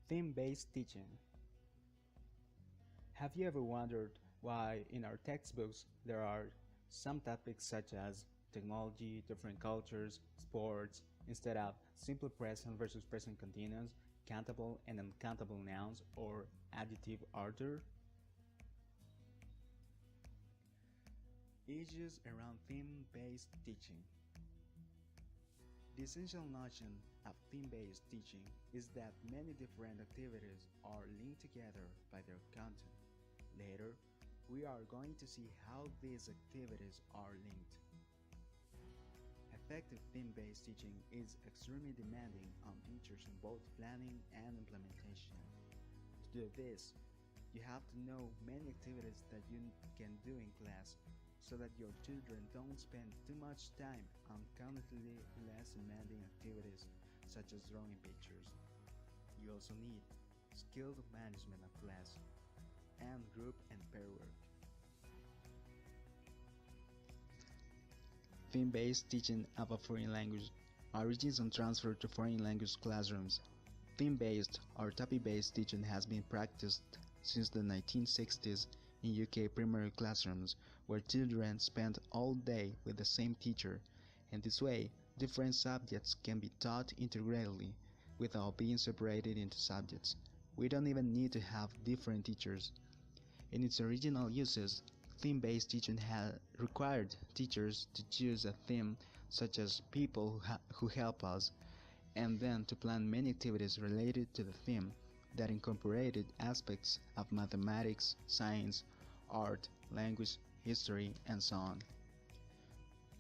Theme-based teaching. Have you ever wondered why in our textbooks there are some topics such as technology, different cultures, sports, instead of simple present versus present continuous, countable and uncountable nouns, or adjective order? Issues around theme-based teaching. The essential notion of theme-based teaching is that many different activities are linked together by their content. Later, we are going to see how these activities are linked. Effective theme-based teaching is extremely demanding on teachers in both planning and implementation. To do this, you have to know many activities that you can do in class so that your children don't spend too much time on cognitively less demanding activities such as drawing pictures. You also need skilled management of class and group and pair work. Theme-based teaching of a foreign language. Origins and transfer to foreign language classrooms. Theme-based or topic-based teaching has been practiced since the 1960s in UK primary classrooms, where children spend all day with the same teacher, and this way, different subjects can be taught integrally without being separated into subjects. We don't even need to have different teachers. In its original uses, theme-based teaching had required teachers to choose a theme such as people who help us, and then to plan many activities related to the theme that incorporated aspects of mathematics, science, art, language, history, and so on.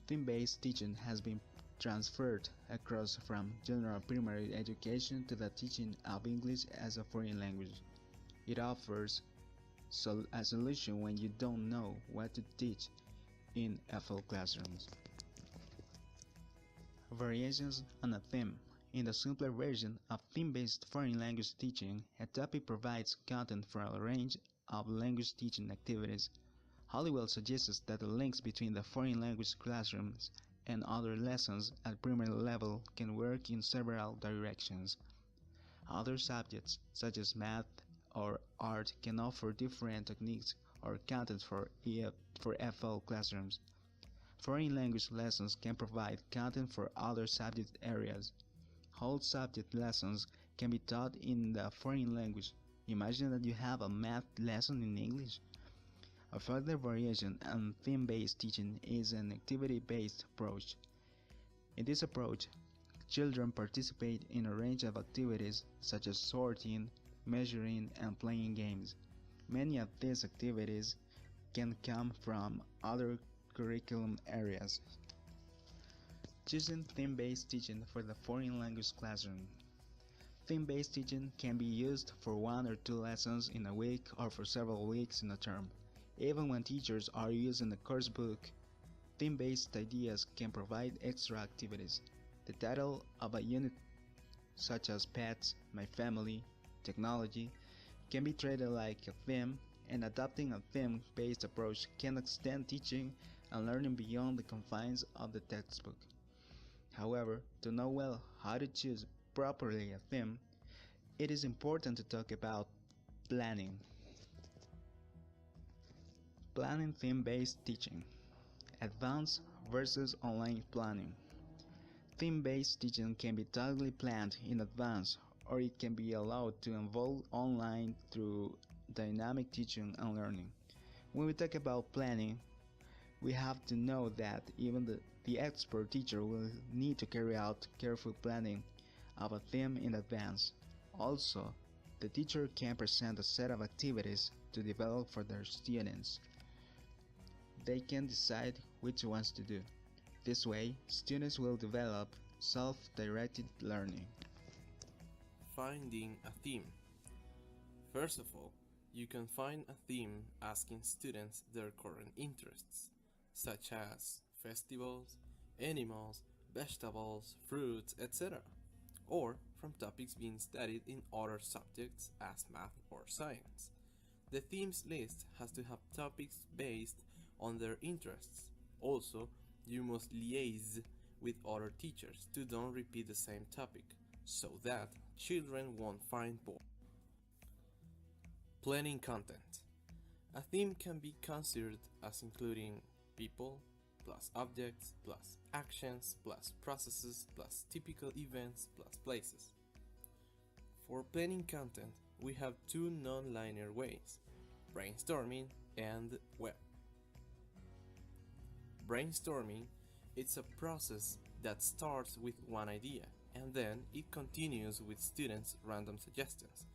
Theme-based teaching has been transferred across from general primary education to the teaching of English as a foreign language. It offers a solution when you don't know what to teach in FL classrooms. Variations on a theme. In the simpler version of theme-based foreign language teaching, a topic provides content for a range of language teaching activities. Halliwell suggests that the links between the foreign language classrooms and other lessons at primary level can work in several directions. Other subjects, such as math or art, can offer different techniques or content for FL classrooms. Foreign language lessons can provide content for other subject areas. Whole subject lessons can be taught in the foreign language. Imagine that you have a math lesson in English. A further variation on theme-based teaching is an activity-based approach. In this approach, children participate in a range of activities such as sorting, measuring, and playing games. Many of these activities can come from other curriculum areas. Choosing theme-based teaching for the foreign language classroom. Theme-based teaching can be used for 1 or 2 lessons in a week or for several weeks in a term. Even when teachers are using a course book, theme-based ideas can provide extra activities. The title of a unit, such as pets, my family, technology, can be treated like a theme, and adopting a theme-based approach can extend teaching and learning beyond the confines of the textbook. However, to know well how to choose properly a theme, it is important to talk about planning. Planning theme-based teaching. Advanced versus online planning. Theme-based teaching can be totally planned in advance, or it can be allowed to evolve online through dynamic teaching and learning. When we talk about planning, we have to know that even the expert teacher will need to carry out careful planning of a theme in advance. Also, the teacher can present a set of activities to develop for their students. They can decide which ones to do. This way, students will develop self-directed learning. Finding a theme. First of all, you can find a theme asking students their current interests, such as festivals, animals, vegetables, fruits, etc., or from topics being studied in other subjects as math or science. The themes list has to have topics based on their interests. Also, you must liaise with other teachers to don't repeat the same topic, so that children won't find bored. Planning content. A theme can be considered as including people, plus objects, plus actions, plus processes, plus typical events, plus places. For planning content, we have two non-linear ways, brainstorming and web. Brainstorming is a process that starts with one idea and then it continues with students' random suggestions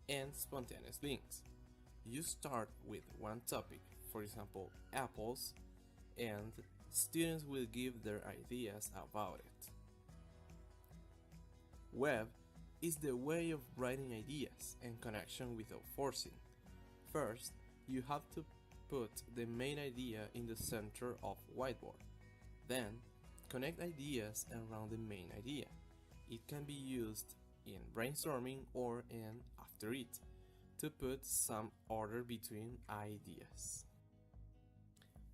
and spontaneous links. You start with one topic, for example, apples, and students will give their ideas about it. Web is the way of writing ideas and connection without forcing. First, you have to put the main idea in the center of whiteboard. Then, connect ideas around the main idea. It can be used in brainstorming or in after it to put some order between ideas.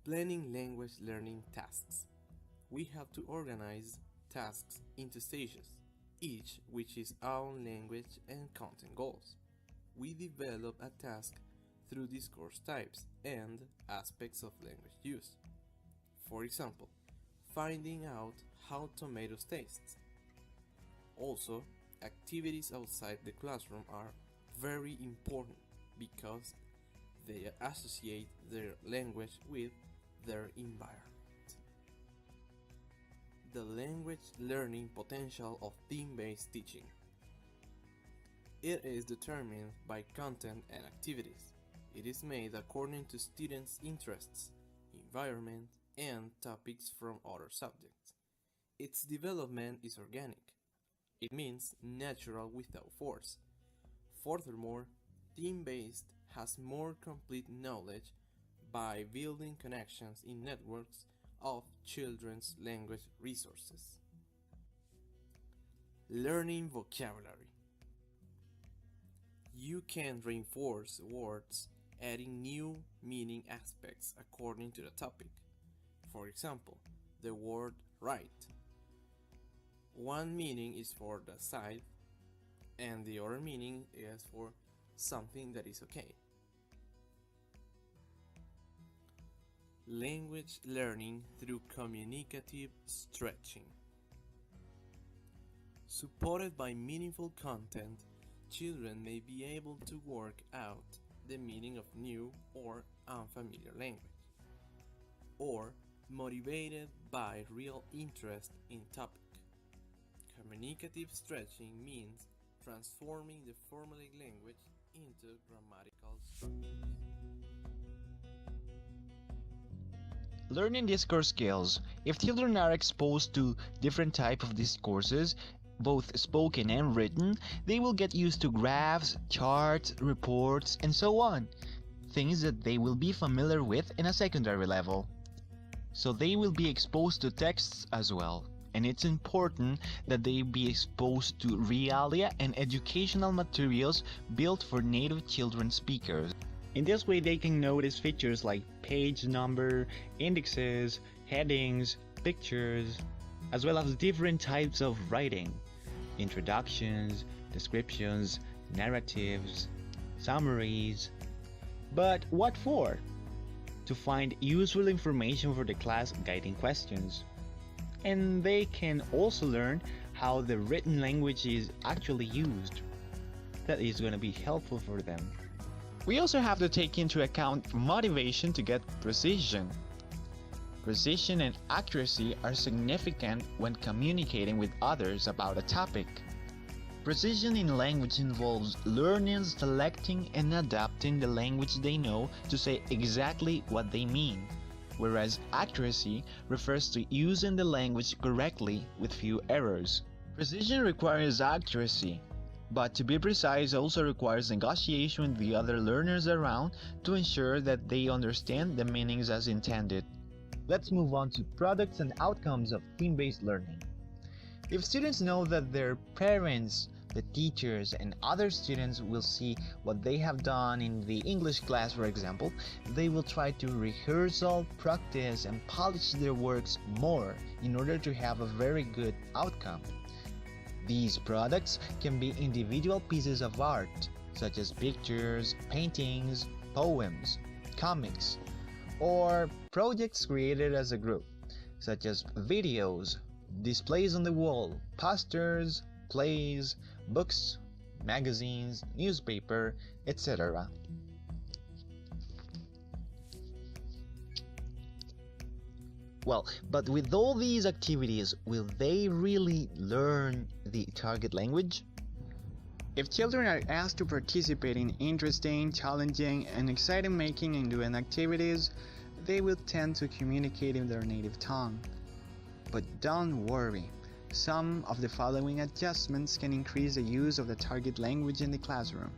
Planning language learning tasks. We have to organize tasks into stages, each which is own language and content goals. We develop a task through discourse types and aspects of language use. For example, finding out how tomatoes taste. Also, activities outside the classroom are very important because they associate their language with their environment. The language learning potential of theme-based teaching. It is determined by content and activities. It is made according to students' interests, environment, and topics from other subjects. Its development is organic. It means natural without force. Furthermore, theme-based has more complete knowledge by building connections in networks of children's language resources. Learning vocabulary. You can reinforce words, adding new meaning aspects according to the topic. For example, the word right. One meaning is for the side, and the other meaning is for something that is okay. Language learning through communicative stretching. Supported by meaningful content, children may be able to work out the meaning of new or unfamiliar language, or motivated by real interest in topic. Communicative stretching means transforming the formulaic language into grammatical structures. Learning discourse skills. If children are exposed to different types of discourses, both spoken and written, they will get used to graphs, charts, reports, and so on. Things that they will be familiar with in a secondary level. So they will be exposed to texts as well. And it's important that they be exposed to realia and educational materials built for native children speakers. In this way, they can notice features like page number, indexes, headings, pictures, as well as different types of writing, introductions, descriptions, narratives, summaries. But what for? To find useful information for the class guiding questions. And they can also learn how the written language is actually used. That is going to be helpful for them. We also have to take into account motivation to get precision. Precision and accuracy are significant when communicating with others about a topic. Precision in language involves learning, selecting, and adapting the language they know to say exactly what they mean, whereas accuracy refers to using the language correctly with few errors. Precision requires accuracy, but to be precise also requires negotiation with the other learners around to ensure that they understand the meanings as intended. Let's move on to products and outcomes of theme-based learning. If students know that their parents, the teachers, and other students will see what they have done in the English class, for example, they will try to rehearsal, practice, and polish their works more in order to have a very good outcome. These products can be individual pieces of art, such as pictures, paintings, poems, comics, or projects created as a group, such as videos, displays on the wall, posters, plays, books, magazines, newspaper, etc. Well, but with all these activities, will they really learn the target language? If children are asked to participate in interesting, challenging, and exciting making and doing activities, they will tend to communicate in their native tongue. But don't worry, some of the following adjustments can increase the use of the target language in the classroom.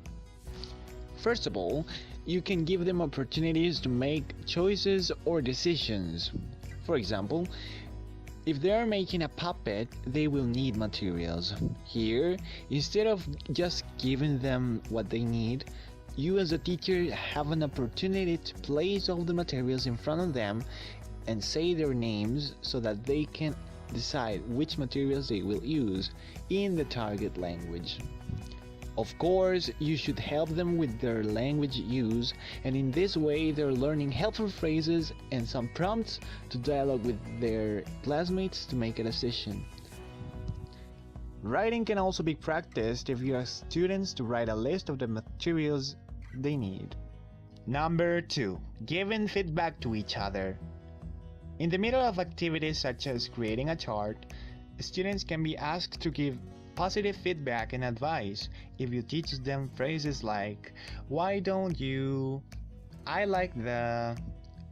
First of all, you can give them opportunities to make choices or decisions. For example, if they are making a puppet, they will need materials. Here, instead of just giving them what they need, you as a teacher have an opportunity to place all the materials in front of them and say their names so that they can decide which materials they will use in the target language. Of course, you should help them with their language use, and in this way they're learning helpful phrases and some prompts to dialogue with their classmates to make a decision. Writing can also be practiced if you ask students to write a list of the materials they need. Number 2. Giving feedback to each other. In the middle of activities such as creating a chart, students can be asked to give positive feedback and advice if you teach them phrases like, "Why don't you?" "I like the,"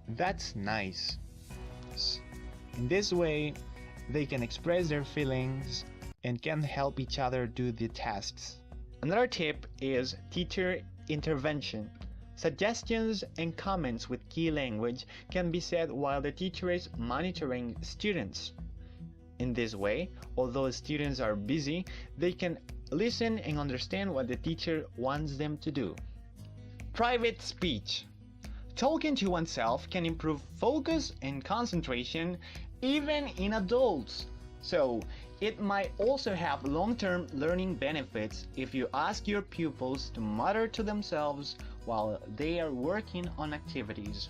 "That's nice." In this way, they can express their feelings and can help each other do the tasks. Another tip is teacher intervention. Suggestions and comments with key language can be said while the teacher is monitoring students. In this way, although students are busy, they can listen and understand what the teacher wants them to do. Private speech. Talking to oneself can improve focus and concentration even in adults. So, it might also have long-term learning benefits if you ask your pupils to mutter to themselves while they are working on activities.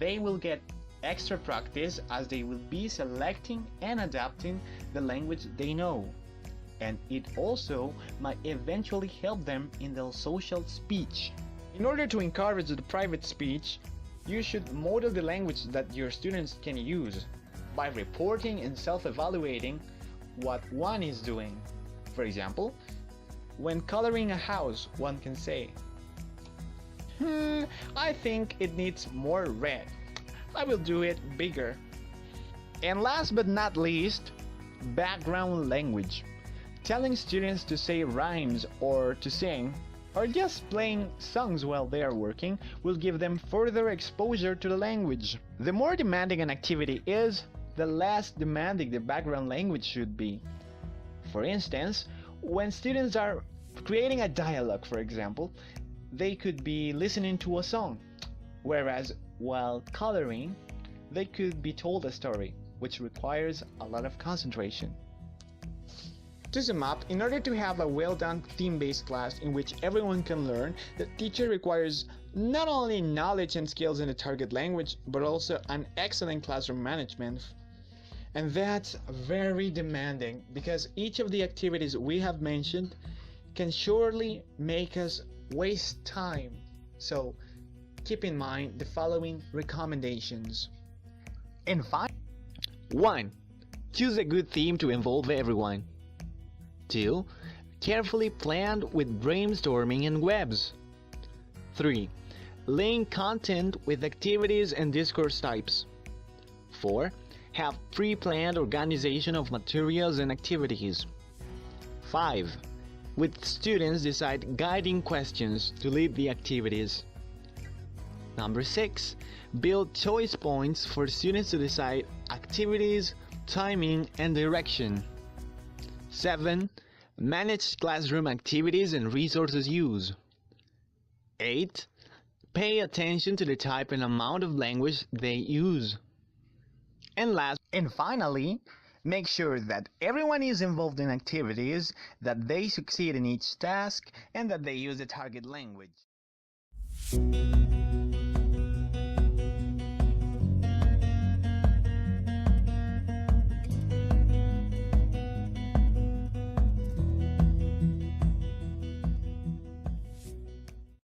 They will get extra practice as they will be selecting and adapting the language they know. And it also might eventually help them in their social speech. In order to encourage the private speech, you should model the language that your students can use by reporting and self-evaluating what one is doing. For example, when coloring a house, one can say, I think it needs more red. I will do it bigger." And last but not least, background language. Telling students to say rhymes or to sing, or just playing songs while they are working, will give them further exposure to the language. The more demanding an activity is, the less demanding the background language should be. For instance, when students are creating a dialogue, for example, they could be listening to a song, whereas while coloring, they could be told a story, which requires a lot of concentration. To sum up, in order to have a well-done theme-based class in which everyone can learn, the teacher requires not only knowledge and skills in the target language, but also an excellent classroom management. And that's very demanding because each of the activities we have mentioned can surely make us waste time. So keep in mind the following recommendations. And 1. Choose a good theme to involve everyone. 2. Carefully planned with brainstorming and webs. 3. Link content with activities and discourse types. 4. Have pre-planned organization of materials and activities. 5. With students decide guiding questions to lead the activities. Number 6. Build choice points for students to decide activities, timing, and direction. 7. Manage classroom activities and resources use. 8. Pay attention to the type and amount of language they use. And finally, Make sure that everyone is involved in activities, that they succeed in each task, and that they use the target language.